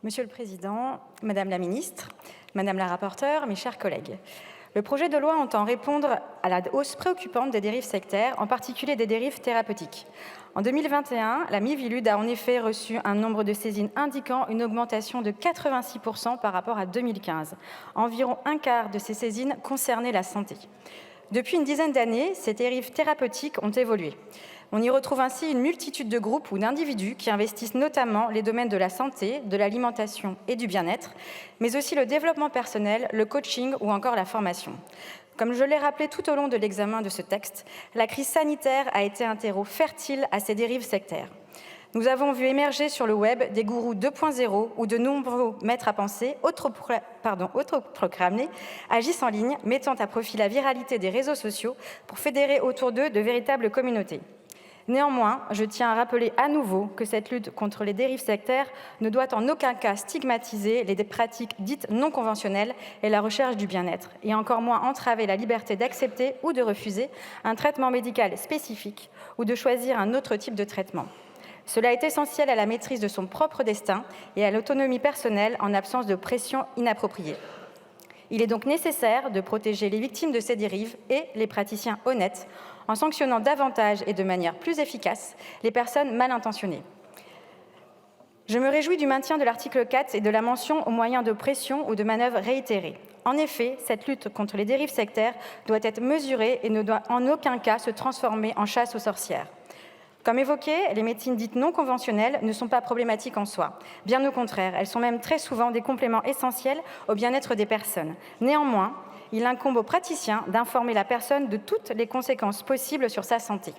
Monsieur le Président, Madame la Ministre, Madame la rapporteure, mes chers collègues, le projet de loi entend répondre à la hausse préoccupante des dérives sectaires, en particulier des dérives thérapeutiques. En 2021, la Miviludes a en effet reçu un nombre de saisines indiquant une augmentation de 86% par rapport à 2015. Environ un quart de ces saisines concernaient la santé. Depuis une dizaine d'années, ces dérives thérapeutiques ont évolué. On y retrouve ainsi une multitude de groupes ou d'individus qui investissent notamment les domaines de la santé, de l'alimentation et du bien-être, mais aussi le développement personnel, le coaching ou encore la formation. Comme je l'ai rappelé tout au long de l'examen de ce texte, la crise sanitaire a été un terreau fertile à ces dérives sectaires. Nous avons vu émerger sur le web des gourous 2.0 où de nombreux maîtres à penser, autoproclamés, agissent en ligne, mettant à profit la viralité des réseaux sociaux pour fédérer autour d'eux de véritables communautés. Néanmoins, je tiens à rappeler à nouveau que cette lutte contre les dérives sectaires ne doit en aucun cas stigmatiser les pratiques dites non conventionnelles et la recherche du bien-être, et encore moins entraver la liberté d'accepter ou de refuser un traitement médical spécifique ou de choisir un autre type de traitement. Cela est essentiel à la maîtrise de son propre destin et à l'autonomie personnelle en absence de pression inappropriée. Il est donc nécessaire de protéger les victimes de ces dérives et les praticiens honnêtes en sanctionnant davantage et de manière plus efficace les personnes mal intentionnées. Je me réjouis du maintien de l'article 4 et de la mention aux moyens de pression ou de manœuvres réitérées. En effet, cette lutte contre les dérives sectaires doit être mesurée et ne doit en aucun cas se transformer en chasse aux sorcières. Comme évoqué, les médecines dites non conventionnelles ne sont pas problématiques en soi. Bien au contraire, elles sont même très souvent des compléments essentiels au bien-être des personnes. Néanmoins, il incombe aux praticiens d'informer la personne de toutes les conséquences possibles sur sa santé.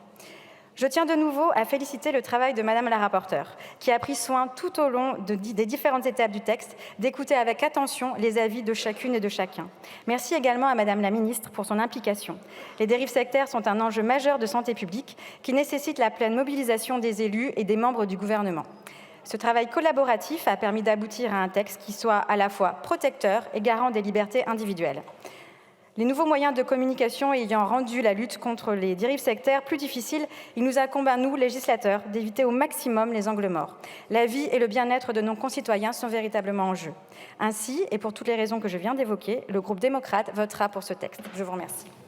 Je tiens de nouveau à féliciter le travail de Madame la rapporteure, qui a pris soin tout au long des différentes étapes du texte d'écouter avec attention les avis de chacune et de chacun. Merci également à Madame la Ministre pour son implication. Les dérives sectaires sont un enjeu majeur de santé publique qui nécessite la pleine mobilisation des élus et des membres du gouvernement. Ce travail collaboratif a permis d'aboutir à un texte qui soit à la fois protecteur et garant des libertés individuelles. Les nouveaux moyens de communication ayant rendu la lutte contre les dérives sectaires plus difficile, il nous incombe à nous, législateurs, d'éviter au maximum les angles morts. La vie et le bien-être de nos concitoyens sont véritablement en jeu. Ainsi, et pour toutes les raisons que je viens d'évoquer, le groupe démocrate votera pour ce texte. Je vous remercie.